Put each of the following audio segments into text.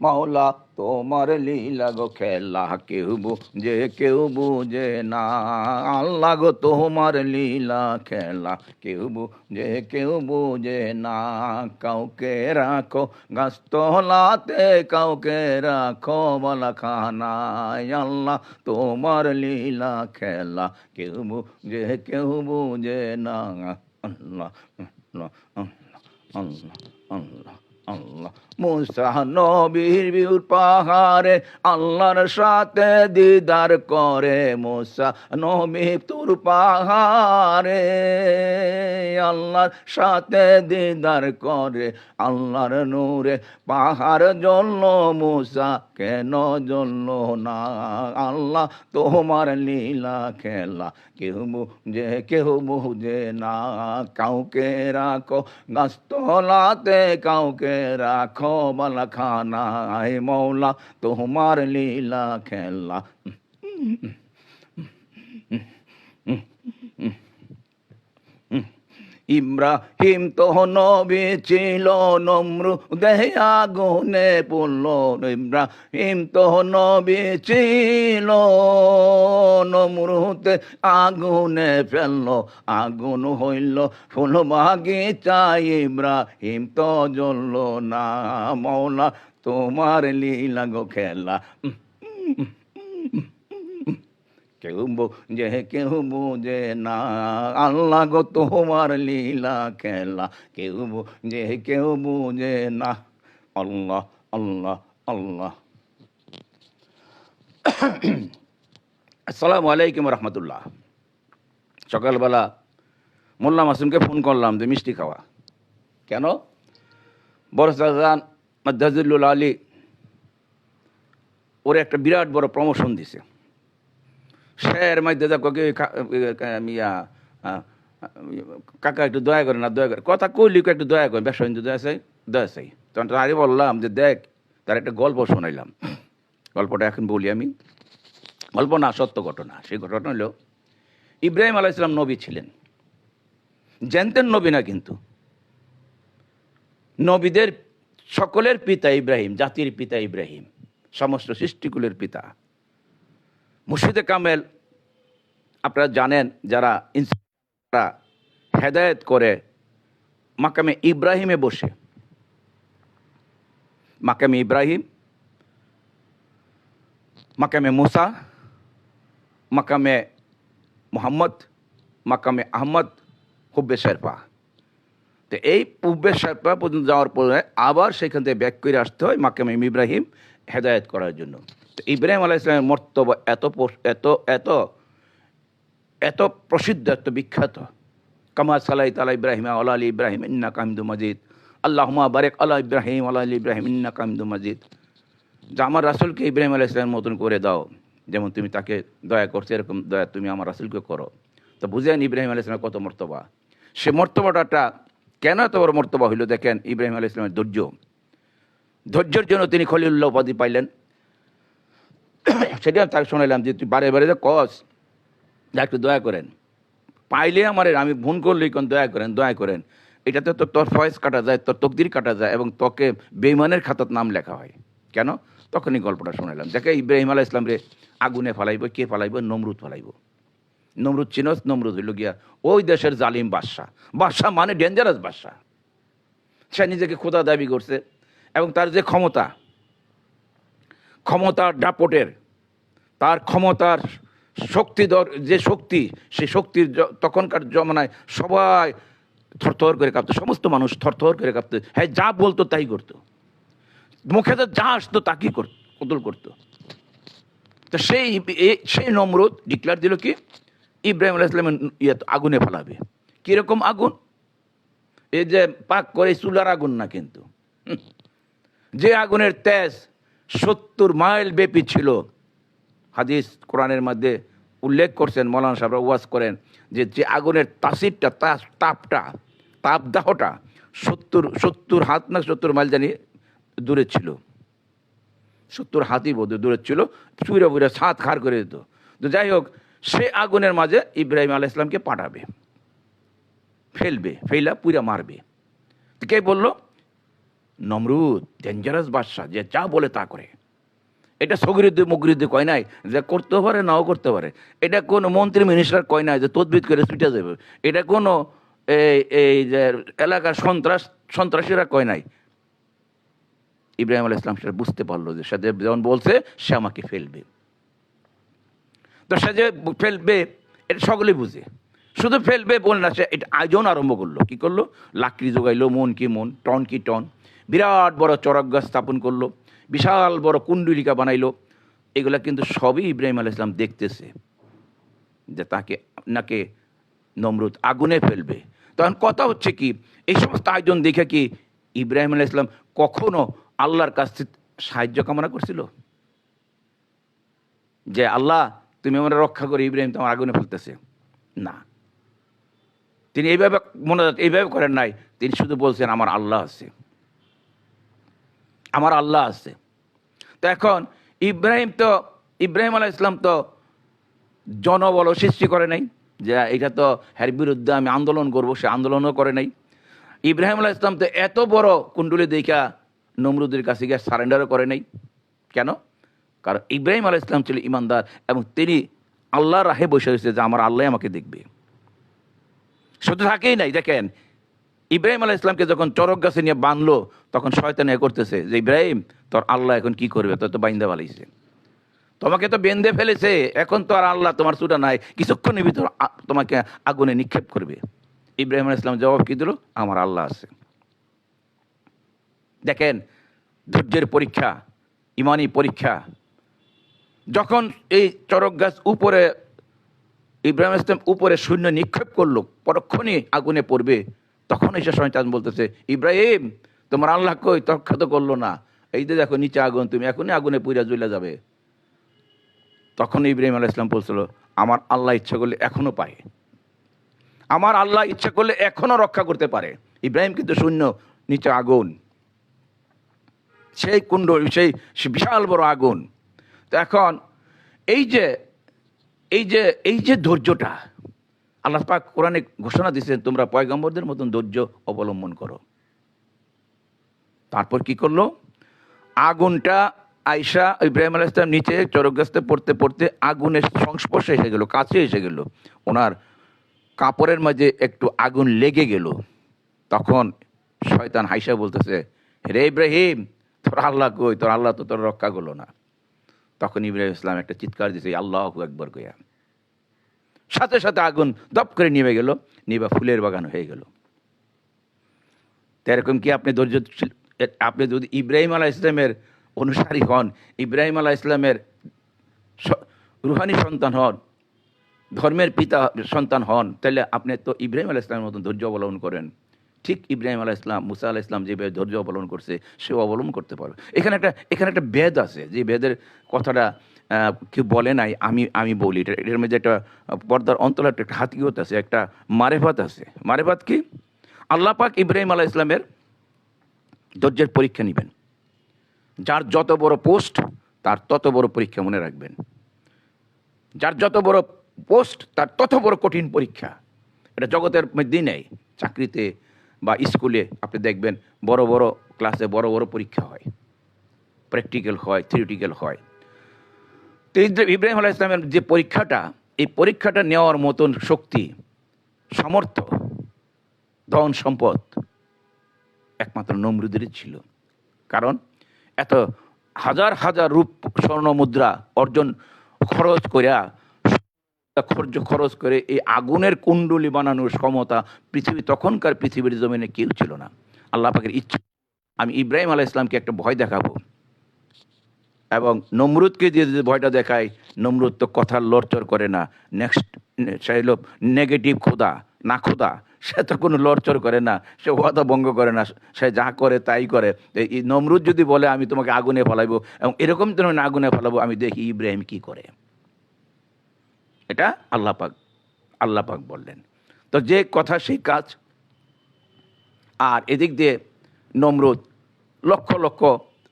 মাওলা তোমার লীলা গো খেলা কেউ বুঝে না। আল্লাহ গো তোমার লীলা খেলা কেউ বুঝে না। কাউকে রাখো গাছতলাতে, কাউকে রাখো বালাখানায়। আল্লাহ তোমার লীলা খেলা কেউ বুঝে না। আল্লাহ আল্লাহ আল্লাহ আল্লাহ আল্লাহ। মুসা নবীর পাহাড়ে আল্লাহর সাথে দিদার করে। মুসা নবী তুর পাহাড়ে আল্লাহর সাথে দিদার করে। আল্লাহর নূরে পাহাড় জ্বলল, মুসা কেন জ্বলল না? আল্লাহ তোমার লীলা খেলা কেউ বুঝে না। কাউকে রাখো গাছতলাতে, কাউকে রাখো বালাখানায়। মৌলা তোমার লীলা খেলা ইব্রাহিম তো নবী ছিল, নমরুদের আগুনে পড়ল। ইব্রাহিম তো নবী ছিল, নমরুদ আগুনে ফেলল। আগুন হইল ফুল বাগিচায়, ইব্রাহিম তো জ্বলল না। মৌলা তোমার লীলা গো খেলা কেউ বুঝে না। আল্লাহ গো তোমার লীলা খেলা কেউ বুঝে না। আল্লাহ আল্লাহ আল্লাহ। আসসালামু আলাইকুম রহমতুল্লাহ। সকালবেলা মোল্লা মাসুমকে ফোন করলাম যে মিষ্টি খাওয়া। কেন? বরসাজান মাদ্দাজুল্লুল আলী ওর একটা বিরাট বড় প্রমোশন দিছে। শের মাইতে মিয়া কাকা একটু দয়া করে না, দয়া করে কথা কইলি একটু দয়া করে, ব্যবসা কিন্তু দয়া চাই। তখন আরে বললাম যে দেখ, তার একটা গল্প শোনাইলাম। গল্পটা এখন বলি আমি। গল্প না, সত্য ঘটনা। সেই ঘটনা হলো, ইব্রাহিম আলাইহিস সালাম নবী ছিলেন, জানতেন নবী না, কিন্তু নবীদের সকলের পিতা ইব্রাহিম, জাতির পিতা ইব্রাহিম, সমস্ত সৃষ্টিকুলের পিতা। মুর্শিদে কামেল আপনারা জানেন, যারা হেদায়েত করে মাকামে ইব্রাহিমে বসে, মাকামে ইব্রাহিম, মাকামে মুসা, মাকামে মোহাম্মদ, মাকামে আহমদ, হুব্বে শেরপা। তো এই হুব্বে শেরপা পর্যন্ত যাওয়ার পরে আবার সেখান থেকে ব্যাক করে আসতে হয় মাকামে ইব্রাহিম হেদায়েত করার জন্য। তো ইব্রাহিম আলাইহিস সালামের মর্তবা এত এত এত এত প্রসিদ্ধ, এত বিখ্যাত। কামা সালাইতা আলা ইব্রাহিম ওয়া আলা ইব্রাহিম ইন্নাকা হামিদুম মাজিদ, আল্লাহুম্মা বারিক আলা ইব্রাহিম ওয়া আলা ইব্রাহিম ইন্নাকা হামিদুম মাজিদ। যে আমার রাসূলকে ইব্রাহিম আলাইহিস সালামের মতন করে দাও, যেমন তুমি তাকে দয়া করছো, এরকম দয়া তুমি আমার রাসূলকে করো। তো বুঝেন ইব্রাহিম আলাইহিস সালামের কত মর্তবা। সে মর্তবাটা কেন এত বড় মর্তবা হইল? দেখেন ইব্রাহিম আলাইহিস সালামের ধৈর্যের জন্য তিনি খলিলুল্লাহ উপাধি পাইলেন। সেটা তাকে শোনাইলাম যে তুই বারে বারে যে কস যা একটু দয়া করেন, পাইলে আমার আমি ভুল করলেই কোন দয়া করেন। এটাতে তো তোর ফয়েজ কাটা যায়, তোর তকদির কাটা যায়, এবং তোকে বেঈমানের খাতার নাম লেখা হয়। কেন? তখনই গল্পটা শোনাইলাম। দেখে ইব্রাহিম আলাইহিস সালাম রে আগুনে ফালাইব, কে ফালাইব? নমরুদ ফালাইব। নমরুদ চিনস? নমরুদ হইল গিয়া ওই দেশের জালিম বাদশাহ মানে ডেঞ্জারাস বাদশাহ। সে নিজেকে খোদা দাবি করছে, এবং তার যে ক্ষমতার দাপটের, তার ক্ষমতার শক্তিধর যে শক্তি, সেই শক্তির তখনকার জমানায় সবাই থরথর করে কাঁপতো, সমস্ত মানুষ থরথর করে কাঁপতো। হ্যাঁ, যা বলতো তাই করতো, মুখে তো যা আসতো তাকেই কতল করতো। তো সেই নমরুদ ডিক্লার দিল কি ইব্রাহিম আলাইহিস সালামের আগুনে ফেলাবে। কিরকম আগুন? এই যে পাক করে চুলার আগুন না, কিন্তু যে আগুনের তেজ 70 মাইল ব্যাপী ছিল। হাদিস কোরআনের মধ্যে উল্লেখ করছেন, মৌলানা সাহেবরা ওয়াজ করেন যে আগুনের তাসিরটা, তাপদাহটা 70 হাত না 70 মাইল জানি দূরে ছিল। 70 হাতই বোধ দূরে ছিল, পুরা ছাদ খার করে দিত। তো যাই হোক, সে আগুনের মাঝে ইব্রাহিম আলাইহিস সালামকে পাঠাবে, ফেলবে, ফেলা পুরা মারবে। কে বলল? নমরুদ ডেঞ্জারাস বাদশাহ, যে যা বলে তা করে। এটা সগরিদ্দে মুগরিদ্দে কয় নাই যে করতে পারে নাও করতে পারে। এটা কোনো মন্ত্রী মিনিস্টার কয় নাই যে তদবিদ করে ছুটে যাবে। এটা কোনো এই এই যে এলাকার সন্ত্রাসীরা কয় নাই। ইব্রাহিম আলাইহিস সালাম সেটা বুঝতে পারলো যে সে যেমন বলছে সে আমাকে ফেলবে, তো সে যে ফেলবে এটা সকলেই বুঝে। শুধু ফেলবে বল না, সে এটা আয়োজন আরম্ভ করলো। কি করলো? লাকড়ি জোগাইলো, মন কি মন, টন কি টন, বিরাট বড় চড়ক গাছ স্থাপন করলো, বিশাল বড় কুণ্ডলিকা বানাইলো। এগুলা কিন্তু সবই ইব্রাহিম আলাইহিস সালাম দেখতেছে যে তাকে নাকি নমরুদ আগুনে ফেলবে। তখন কথা হচ্ছে কি, এই সমস্ত আয়োজন দেখে কি ইব্রাহিম আলাইহিস সালাম কখনো আল্লাহর কাছ থেকে সাহায্য কামনা করছিল যে আল্লাহ তুমি আমার রক্ষা করে, ইব্রাহিম তো আমার আগুনে ফেলতেছে? না, তিনি এইভাবে এইভাবে করেন নাই। তিনি শুধু বলছেন আমার আল্লাহ আছে, আমার আল্লাহ আছে। তো এখন ইব্রাহিম আলাইহিস সালাম তো জনবল সৃষ্টি করে নাই যে এটা তো এর বিরুদ্ধে আমি আন্দোলন করব, সে আন্দোলনও করে নাই। ইব্রাহিম আলাইহিস সালাম তো এত বড় কুণ্ডলী দেখা নমরুদের কাছে গিয়ে সারেন্ডারও করে নাই। কেন? কারণ ইব্রাহিম আলাইহিস সালাম ছিল ইমানদার এবং তিনি আল্লাহর রাহে বসে রয়েছে যে আমার আল্লাহ আমাকে দেখবে। শুধু থাকেই নাই, দেখেন ইব্রাহিম আলাইহিস সালামকে যখন চরক গাছে নিয়ে বাঁধলো, তখন শয়তান এ করতেছে যে ইব্রাহিম তোর আল্লাহ এখন কি করবে, তোর তো বাইন্দা বালাইছে, তোমাকে তো বেঁধে ফেলেছে, এখন তো আর আল্লাহ তোমার ছুটা নাই, কিছুক্ষণের ভিতর তোমাকে আগুনে নিক্ষেপ করবে। ইব্রাহিম আলাইহিস সালাম জবাব কি দিল? আমার আল্লাহ আছে। দেখেন ধৈর্যের পরীক্ষা, ইমানি পরীক্ষা। যখন এই চরক গাছ উপরে ইব্রাহিম আলাইহিস সালাম উপরে শূন্য নিক্ষেপ করলো, পরক্ষণই আগুনে পড়বে, তখন এসে শয়তান বলতেছে ইব্রাহিম তোমার আল্লাহ কই, তর্ক তো করলো না, এই যে দেখো নিচে আগুন, তুমি এখনই আগুনে পুড়ে জ্বলে যাবে। তখন ইব্রাহিম আলাইহিস সালাম বলছিল আমার আল্লাহ ইচ্ছা করলে এখনো পায়, আমার আল্লাহ ইচ্ছা করলে এখনো রক্ষা করতে পারে। ইব্রাহিম কিন্তু শূন্য, নিচে আগুন, সেই কুণ্ড, সেই বিশাল বড় আগুন। তো এখন এই যে এই যে এই যে ধৈর্যটা আল্লাহ পাক কোরআনে ঘোষণা দিয়েছেন, তোমরা পয়গম্বরদের মতন ধৈর্য অবলম্বন করো। তারপর কি করলো? আগুনটা আয়সা ইব্রাহিম আলাইহিস সালাম নিচে চরক গাছতে পড়তে পড়তে আগুনের সংস্পর্শে এসে গেল, কাছে এসে গেল, ওনার কাপড়ের মাঝে একটু আগুন লেগে গেল। তখন শয়তান হাইসা বলতেছে রে ইব্রাহিম তোর আল্লাহ কই, তোর আল্লাহ তো তোর রক্ষা করলো না। তখন ইব্রাহিম ইসলাম একটা চিৎকার দিয়েছে আল্লাহু আকবার কইয়া, সাথে সাথে আগুন দপ করে নিভে গেল, নিভা ফুলের বাগান হয়ে গেল। এরকম কি আপনি ধৈর্য, আপনি যদি ইব্রাহিম আলাইহিস সালামের অনুসারী হন, ইব্রাহিম আলাইহিস সালামের রুহানি সন্তান হন, ধর্মের পিতা সন্তান হন, তাহলে আপনি তো ইব্রাহিম আলাইহিস সালামের মতন ধৈর্য অবলম্বন করেন। ঠিক ইব্রাহিম আলাইহিস সালাম, মুসা আলাইহিস সালাম যেভাবে ধৈর্য অবলম্বন করছে, সেও অবলম্বন করতে পারবে। এখানে একটা বেদ আছে, যে বেদের কথাটা কেউ বলে নাই, আমি বলি। এটার মধ্যে একটা পর্দার অন্তরে একটা হাতিগত আছে, একটা মারেফাত আছে। মারেফাত কি? আল্লাহ পাক ইব্রাহিম আলাইহিস সালামের ধৈর্যের পরীক্ষা নেবেন। যার যত বড় পোস্ট তার তত বড় পরীক্ষা, মনে রাখবেন। যার যত বড় পোস্ট তার তত বড় কঠিন পরীক্ষা। এটা জগতের মধ্যেই নেই, চাকরিতে বা স্কুলে আপনি দেখবেন বড় বড় ক্লাসে বড় বড় পরীক্ষা হয়, প্র্যাকটিক্যাল হয়, থিওরিটিক্যাল হয়। তো ইব্রাহিম আলাইহিস সালামের যে পরীক্ষাটা, এই পরীক্ষাটা নেওয়ার মতন শক্তি, সামর্থ্য, ধন সম্পদ একমাত্র নমরুদেরই ছিল। কারণ এত হাজার হাজার রূপ স্বর্ণ মুদ্রা অর্জন খরচ করে এই আগুনের কুণ্ডলী বানানোর ক্ষমতা তখনকার পৃথিবীর জমিনে কেউ ছিল না। আল্লাহ পাকের ইচ্ছা আমি ইব্রাহিম আলাইহিস সালামকে একটা ভয় দেখাবো, এবং নমরুদকে যে ভয়টা দেখায়, নমরুদ তো কথার লড়চড় করে না। নেক্সট সে হলো নেগেটিভ খোদা, না খোদা, সে তো কোনো লড়চড় করে না, সে ওয়াদা ভঙ্গ করে না, সে যা করে তাই করে। এই নমরুদ যদি বলে আমি তোমাকে আগুনে ফেলাবো এবং এরকম ধরনের আগুনে ফেলাবো, আমি দেখি ইব্রাহিম কি করে। এটা আল্লাহ পাক বললেন। তো যে কথা সেই কাজ। আর এদিক দিয়ে নমরুদ লক্ষ লক্ষ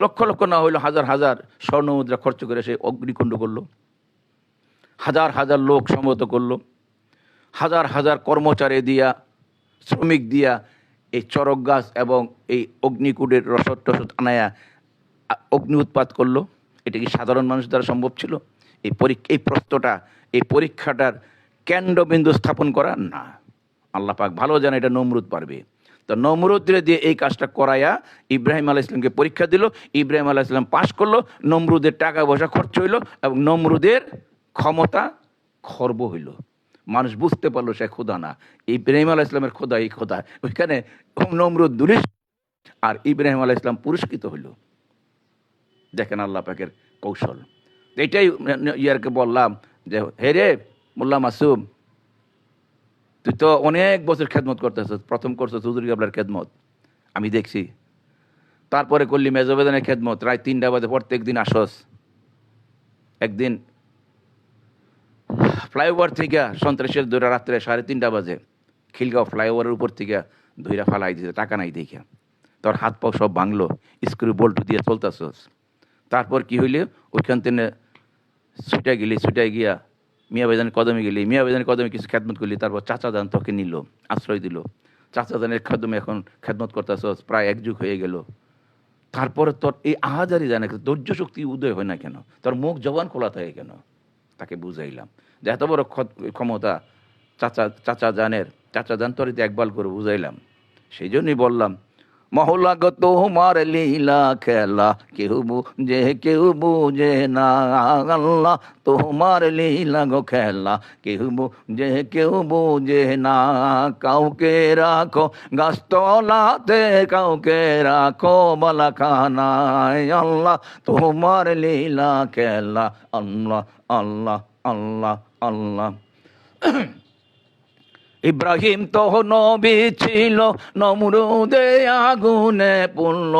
লক্ষ লক্ষ না হইলো হাজার হাজার স্বর্ণ মুদ্রা খরচ করে সে অগ্নিকুণ্ড করলো, হাজার হাজার লোক সমবেত করলো, হাজার হাজার কর্মচারী দিয়া, শ্রমিক দিয়া এই চরক গাছ এবং এই অগ্নিকুণ্ডের রসদ টসদ আনায়া অগ্নি উৎপাত করলো? এটা কি সাধারণ মানুষ দ্বারা সম্ভব ছিল? এই প্রশ্নটা, এই পরীক্ষাটার কেন্দ্রবিন্দু স্থাপন করা না। আল্লাহ পাক ভালো জানে এটা নমরুদ পারবে। তো নমরুদরে দিয়ে এই কাজটা করাইয়া ইব্রাহিম আলাইহিস সালামকে পরীক্ষা দিল। ইব্রাহিম আলাইহিস সালাম পাশ করলো। নমরুদের টাকা পয়সা খরচ হইল এবং নমরুদের ক্ষমতা খর্ব হইল। মানুষ বুঝতে পারলো সে খোদা না, ইব্রাহিম আলাইহিস সালামের খোদা এই খোদা। ওইখানে নমরুদ দুলিশ আর ইব্রাহিম আলাইহিস সালাম পুরস্কৃত হইল। দেখেন আল্লাহ পাকের কৌশল। এটাই ইয়ারকে বললাম যে হে রে মোল্লা মাসুম, তুই তো অনেক বছর খেদমত করতেছ। প্রথম করছো হুজুর কেবলার খেদমত, আমি দেখছি। তারপরে করলি মেজবেদানের খেদমত, রাত 3টা বাজে প্রত্যেক দিন আসস। একদিন ফ্লাইওভার থেকে সন্ত্রাসের দৌড়া রাত্রে 3:30 বাজে খিলগাঁও ফ্লাইওভারের উপর থেকে ধইরা ফালাই দিতে, টাকা নাই দেখে তোর হাত পাও সব ভাঙলো, স্ক্রু বোল্ট দিয়ে চলতেছস। তারপর কি হইলে ওইখান থেকে ছুটে গিয়া মিয়া ভাইজানের কদমে গেলি, মিয়া ভাইজানের কদমে কিছু খেদমত করলি। তারপর চাচা যান তোকে নিল, আশ্রয় দিল। চাচা জানের কদমে এখন খেদমত করতেছস, প্রায় 1 যুগ হয়ে গেল। তারপরে তোর এই আহাজারি জানে ধৈর্য শক্তি উদয় হয় না কেন? তোর মুখ জবান খোলা থাকে কেন? তাকে বুঝাইলাম যে এত বড় ক্ষমতা চাচা জান তোর একবার করে বুঝাইলাম। সেই জন্যই বললাম মহলা গো তোমার লীলা খেলা কেউ বুঝে না। আল্লাহ তোমার লীলা গো খেলা কেউ বুঝে না। কাউকে রাখো গাছতলাতে, কাউকে রাখো বালাখানায়। আল্লাহ তোমার লীলা খেলা। আল্লাহ আল্লাহ আল্লাহ আল্লাহ। ইব্রাহিম তো নবী ছিল, নমরুদে আগুনে পুড়ল।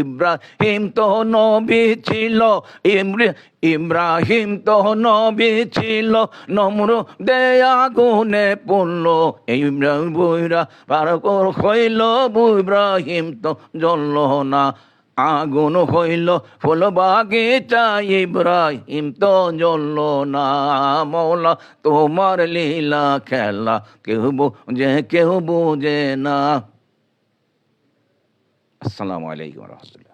ইব্রাহিম তো নবী ছিল, ইব্রাহিম তো নবী ছিল, নমরুদে আগুনে পুড়ল। ইব্রাহিম বইরা পার হইল, ইব্রাহিম তো জ্বলল না। আগুন হইল ফুল বাগিচা, ইব্রাহিম তো জ্বলল না। মওলা তোমার লীলা খেলা কেউ বুঝে না। আসসালামু আলাইকুম ওয়া রাহমাতুল্লাহ।